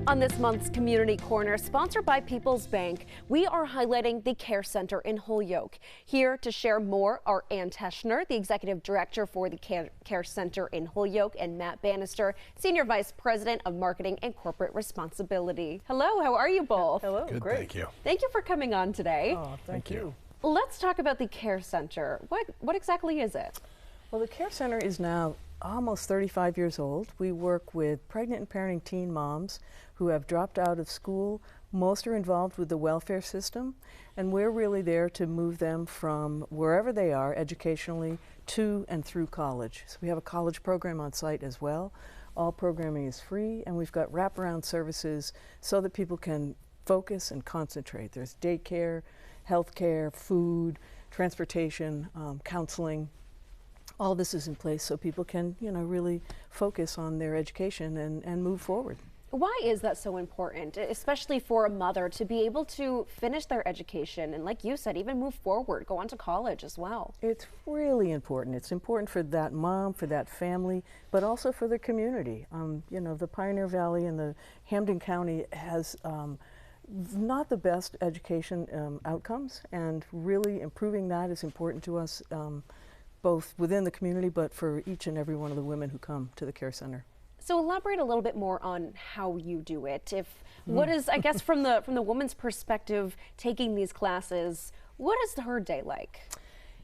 On this month's Community Corner, sponsored by PeoplesBank, we are highlighting the Care Center in Holyoke. Here to share more are Ann Teschner, the Executive Director for the Care Center in Holyoke, and Matt Bannister, Senior Vice President of Marketing and Corporate Responsibility. Hello, how are you both? Hello, Good, great. thank you. Thank you for coming on today. Oh, thank you. Let's talk about the Care Center. What exactly is it? Well, the Care Center is now almost 35 years old. We work with pregnant and parenting teen moms who have dropped out of school. Most are involved with the welfare system, and we're really there to move them from wherever they are educationally to and through college. So we have a college program on site as well. All programming is free, and we've got wraparound services so that people can focus and concentrate. There's daycare, healthcare, food, transportation, counseling. All this is in place so people can, really focus on their education and move forward. Why is that so important, especially for a mother to be able to finish their education and, like you said, even move forward, go on to college as well? It's really important. It's important for that mom, for that family, but also for the community. The Pioneer Valley and the Hampden County has not the best education outcomes, and really improving that is important to us, both within the community, but for each and every one of the women who come to the Care Center. So elaborate a little bit more on how you do it. What is, I guess, from the woman's perspective, taking these classes, what is her day like?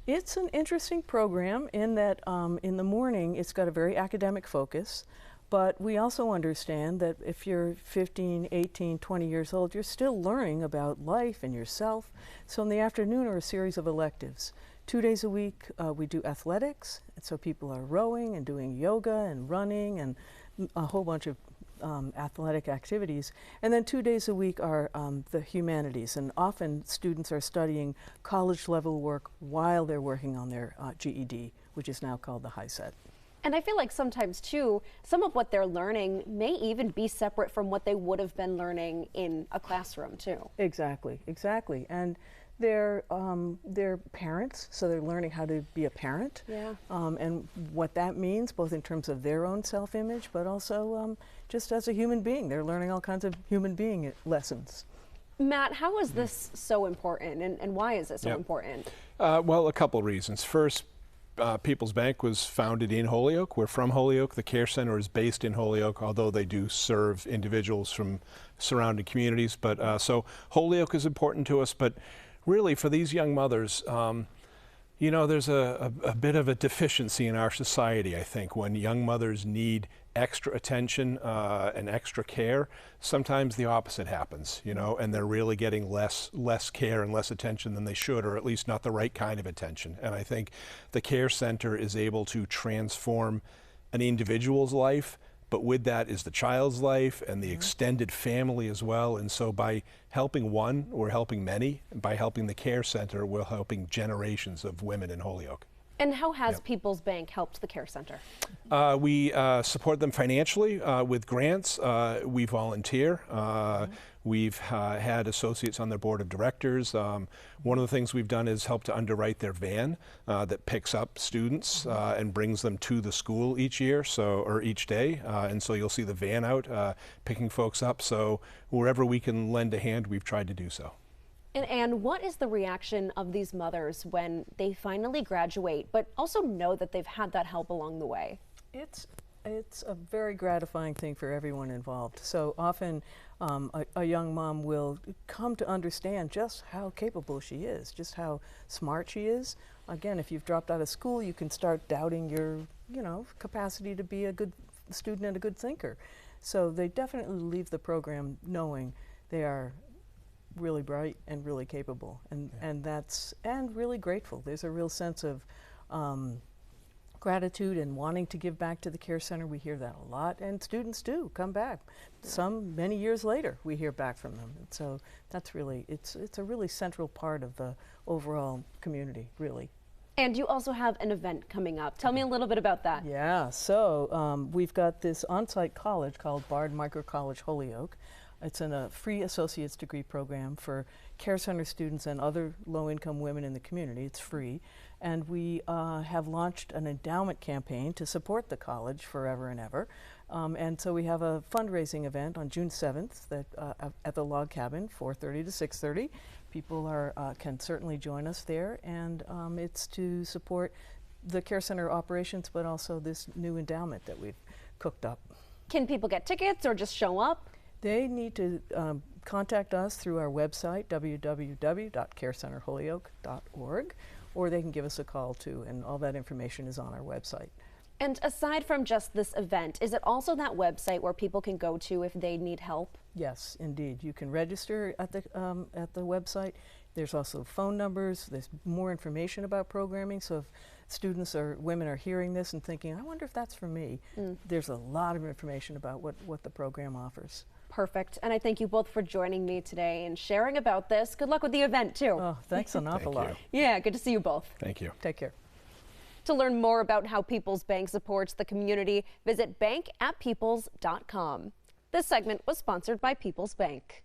It's an interesting program in that in the morning it's got a very academic focus, but we also understand that if you're 15, 18, 20 years old, you're still learning about life and yourself. So in the afternoon are a series of electives. 2 days a week we do athletics, and so people are rowing and doing yoga and running and a whole bunch of athletic activities. And then 2 days a week are the humanities, and often students are studying college level work while they're working on their GED, which is now called the HiSET. And I feel like sometimes too, some of what they're learning may even be separate from what they would have been learning in a classroom too. Exactly. And they're parents, so they're learning how to be a parent, and what that means, both in terms of their own self-image, but also just as a human being. They're learning all kinds of human being lessons. Matt, how is this so important, and why is it so important? Well, a couple reasons. First, PeoplesBank was founded in Holyoke. We're from Holyoke. The Care Center is based in Holyoke, although they do serve individuals from surrounding communities. But so Holyoke is important to us, but really, for these young mothers, there's a bit of a deficiency in our society, I think, when young mothers need extra attention and extra care. Sometimes the opposite happens, and they're really getting less care and less attention than they should, or at least not the right kind of attention. And I think the Care Center is able to transform an individual's life, but with that is the child's life and the extended family as well. And so by helping one, we're helping many. And by helping the Care Center, we're helping generations of women in Holyoke. And how has PeoplesBank helped the Care Center? We support them financially with grants. We volunteer. We've had associates on their board of directors. One of the things we've done is help to underwrite their van that picks up students and brings them to the school each year, or each day. And so you'll see the van out picking folks up. So wherever we can lend a hand, we've tried to do so. And what is the reaction of these mothers when they finally graduate, but also know that they've had that help along the way? It's a very gratifying thing for everyone involved. So often a young mom will come to understand just how capable she is, just how smart she is. Again, if you've dropped out of school, you can start doubting your, capacity to be a good student and a good thinker. So they definitely leave the program knowing they are really bright and really capable, and really grateful. There's a real sense of gratitude and wanting to give back to the Care Center. We hear that a lot, and students do come back. Some many years later we hear back from them, and so that's really, it's a really central part of the overall community, really. And you also have an event coming up. Tell me a little bit about that. Yeah, so we've got this on-site college called Bard Micro College Holyoke. It's a free associate's degree program for Care Center students and other low-income women in the community. It's free. And we have launched an endowment campaign to support the college forever and ever. And so we have a fundraising event on June 7th that, at the Log Cabin, 4:30 to 6:30. People can certainly join us there, and it's to support the Care Center operations, but also this new endowment that we've cooked up. Can people get tickets or just show up? They need to contact us through our website, www.carecenterholyoke.org, or they can give us a call too, and all that information is on our website. And aside from just this event, is it also that website where people can go to if they need help? Yes, indeed. You can register at the website. There's also phone numbers. There's more information about programming. So if students or women are hearing this and thinking, I wonder if that's for me, there's a lot of information about what the program offers. Perfect. And I thank you both for joining me today and sharing about this. Good luck with the event, too. Oh, thanks an awful lot. Yeah, good to see you both. Thank you. Take care. To learn more about how PeoplesBank supports the community, visit bank@peoples.com. This segment was sponsored by PeoplesBank.